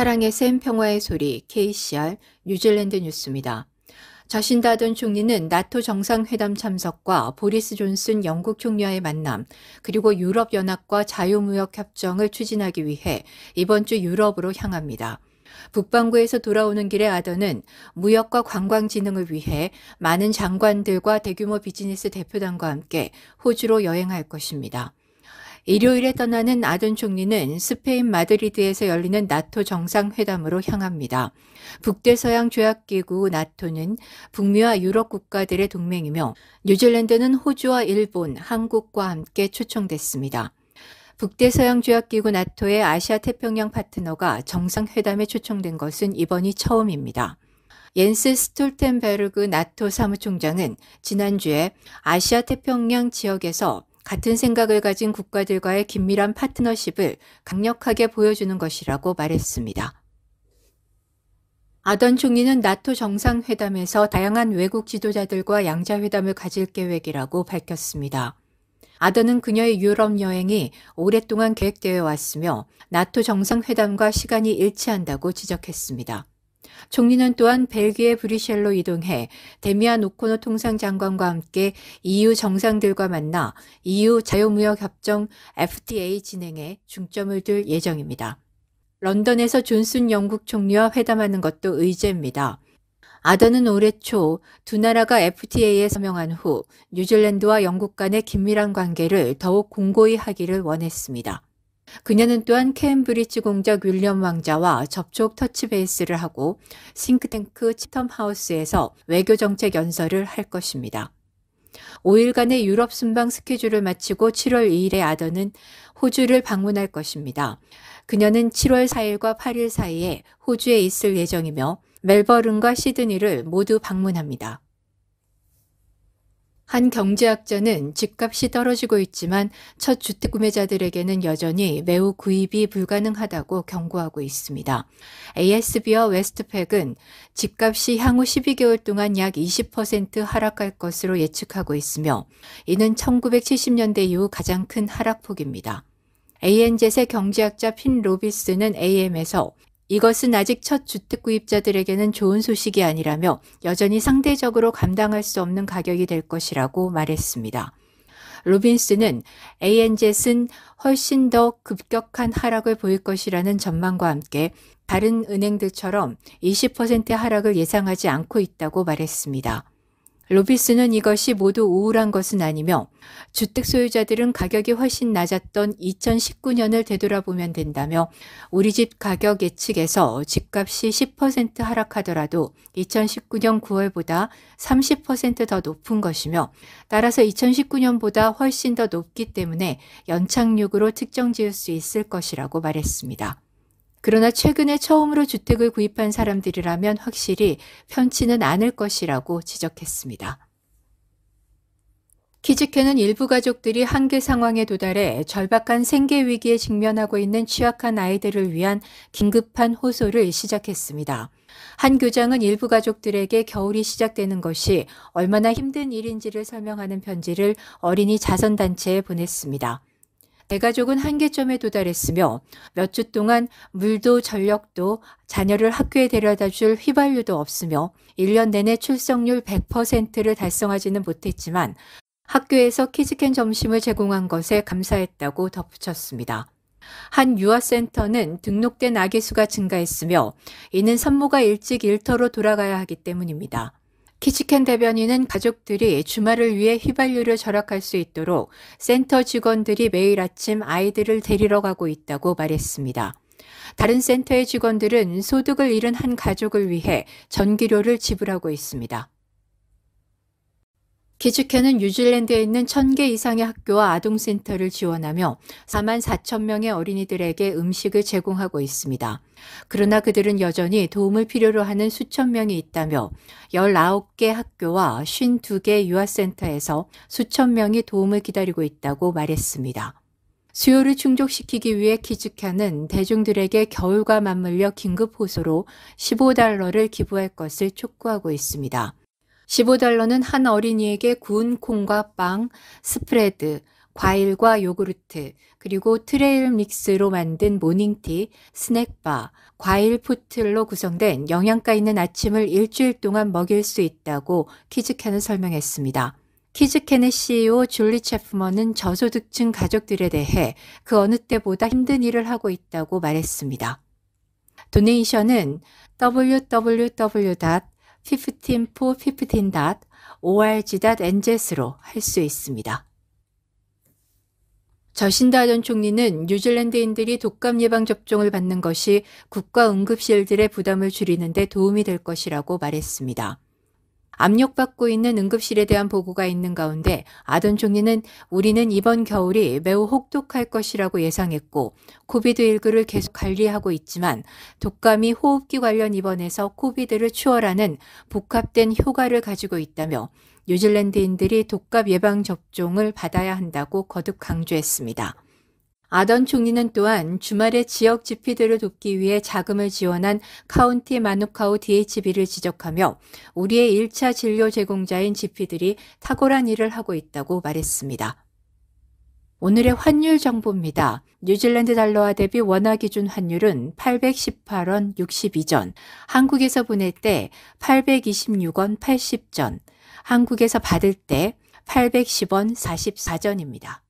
사랑의 샘 평화의 소리 KCR 뉴질랜드 뉴스입니다. 저신다 아던 총리는 나토 정상회담 참석과 보리스 존슨 영국 총리와의 만남, 그리고 유럽연합과 자유무역협정을 추진하기 위해 이번 주 유럽으로 향합니다. 북반구에서 돌아오는 길에 아던은 무역과 관광 진흥을 위해 많은 장관들과 대규모 비즈니스 대표단과 함께 호주로 여행할 것입니다. 일요일에 떠나는 아던 총리는 스페인 마드리드에서 열리는 나토 정상회담으로 향합니다. 북대서양 조약기구 나토는 북미와 유럽 국가들의 동맹이며 뉴질랜드는 호주와 일본, 한국과 함께 초청됐습니다. 북대서양 조약기구 나토의 아시아 태평양 파트너가 정상회담에 초청된 것은 이번이 처음입니다. 옌스 스톨텐베르그 나토 사무총장은 지난주에 아시아 태평양 지역에서 같은 생각을 가진 국가들과의 긴밀한 파트너십을 강력하게 보여주는 것이라고 말했습니다. 아던 총리는 나토 정상회담에서 다양한 외국 지도자들과 양자회담을 가질 계획이라고 밝혔습니다. 아던은 그녀의 유럽 여행이 오랫동안 계획되어 왔으며 나토 정상회담과 시간이 일치한다고 지적했습니다. 총리는 또한 벨기에 브뤼셀로 이동해 데미안 오코노 통상장관과 함께 EU 정상들과 만나 EU 자유무역협정 FTA 진행에 중점을 둘 예정입니다. 런던에서 존슨 영국 총리와 회담하는 것도 의제입니다. 아던은 올해 초 두 나라가 FTA에 서명한 후 뉴질랜드와 영국 간의 긴밀한 관계를 더욱 공고히 하기를 원했습니다. 그녀는 또한 케임브리지 공작 윌리엄 왕자와 접촉 터치베이스를 하고 싱크탱크 치텀하우스에서 외교정책 연설을 할 것입니다. 5일간의 유럽 순방 스케줄을 마치고 7월 2일에 아던은 호주를 방문할 것입니다. 그녀는 7월 4일과 8일 사이에 호주에 있을 예정이며 멜버른과 시드니를 모두 방문합니다. 한 경제학자는 집값이 떨어지고 있지만 첫 주택 구매자들에게는 여전히 매우 구입이 불가능하다고 경고하고 있습니다. ASB와 웨스트팩은 집값이 향후 12개월 동안 약 20% 하락할 것으로 예측하고 있으며 이는 1970년대 이후 가장 큰 하락폭입니다. ANZ의 경제학자 핀 로비스는 AM에서 이것은 아직 첫 주택 구입자들에게는 좋은 소식이 아니라며 여전히 상대적으로 감당할 수 없는 가격이 될 것이라고 말했습니다. 로빈스는 ANZ는 훨씬 더 급격한 하락을 보일 것이라는 전망과 함께 다른 은행들처럼 20%의 하락을 예상하지 않고 있다고 말했습니다. 로비스는 이것이 모두 우울한 것은 아니며 주택 소유자들은 가격이 훨씬 낮았던 2019년을 되돌아보면 된다며 우리 집 가격 예측에서 집값이 10% 하락하더라도 2019년 9월보다 30% 더 높은 것이며 따라서 2019년보다 훨씬 더 높기 때문에 연착륙으로 특정 지을 수 있을 것이라고 말했습니다. 그러나 최근에 처음으로 주택을 구입한 사람들이라면 확실히 편치는 않을 것이라고 지적했습니다. 키즈캔은 일부 가족들이 한계 상황에 도달해 절박한 생계 위기에 직면하고 있는 취약한 아이들을 위한 긴급한 호소를 시작했습니다. 한 교장은 일부 가족들에게 겨울이 시작되는 것이 얼마나 힘든 일인지를 설명하는 편지를 어린이 자선단체에 보냈습니다. 대가족은 한계점에 도달했으며 몇 주 동안 물도 전력도 자녀를 학교에 데려다 줄 휘발유도 없으며 1년 내내 출석률 100%를 달성하지는 못했지만 학교에서 키즈캔 점심을 제공한 것에 감사했다고 덧붙였습니다. 한 유아센터는 등록된 아기 수가 증가했으며 이는 산모가 일찍 일터로 돌아가야 하기 때문입니다. 키즈캔 대변인은 가족들이 주말을 위해 휘발유를 절약할 수 있도록 센터 직원들이 매일 아침 아이들을 데리러 가고 있다고 말했습니다. 다른 센터의 직원들은 소득을 잃은 한 가족을 위해 전기료를 지불하고 있습니다. 키즈캔은 뉴질랜드에 있는 1000개 이상의 학교와 아동센터를 지원하며 4만 4천 명의 어린이들에게 음식을 제공하고 있습니다. 그러나 그들은 여전히 도움을 필요로 하는 수천 명이 있다며 19개 학교와 52개 유아센터에서 수천 명이 도움을 기다리고 있다고 말했습니다. 수요를 충족시키기 위해 키즈캔은 대중들에게 겨울과 맞물려 긴급 호소로 $15를 기부할 것을 촉구하고 있습니다. $15는 한 어린이에게 구운 콩과 빵, 스프레드, 과일과 요구르트, 그리고 트레일 믹스로 만든 모닝티, 스낵바, 과일 푸틀로 구성된 영양가 있는 아침을 일주일 동안 먹일 수 있다고 키즈캔은 설명했습니다. 키즈캔의 CEO 줄리 체프먼은 저소득층 가족들에 대해 그 어느 때보다 힘든 일을 하고 있다고 말했습니다. 도네이션은 www.15for15.org.nz로 할 수 있습니다. 저신다 아던 총리는 뉴질랜드인들이 독감 예방 접종을 받는 것이 국가 응급실들의 부담을 줄이는 데 도움이 될 것이라고 말했습니다. 압력받고 있는 응급실에 대한 보고가 있는 가운데 아던 총리는 우리는 이번 겨울이 매우 혹독할 것이라고 예상했고 코비드19를 계속 관리하고 있지만 독감이 호흡기 관련 입원에서 코비드를 추월하는 복합된 효과를 가지고 있다며 뉴질랜드인들이 독감 예방 접종을 받아야 한다고 거듭 강조했습니다. 아던 총리는 또한 주말에 지역 지피들을 돕기 위해 자금을 지원한 카운티 마누카우 DHB를 지적하며 우리의 1차 진료 제공자인 지피들이 탁월한 일을 하고 있다고 말했습니다. 오늘의 환율 정보입니다. 뉴질랜드 달러화 대비 원화 기준 환율은 818원 62전, 한국에서 보낼 때 826원 80전, 한국에서 받을 때 810원 44전입니다.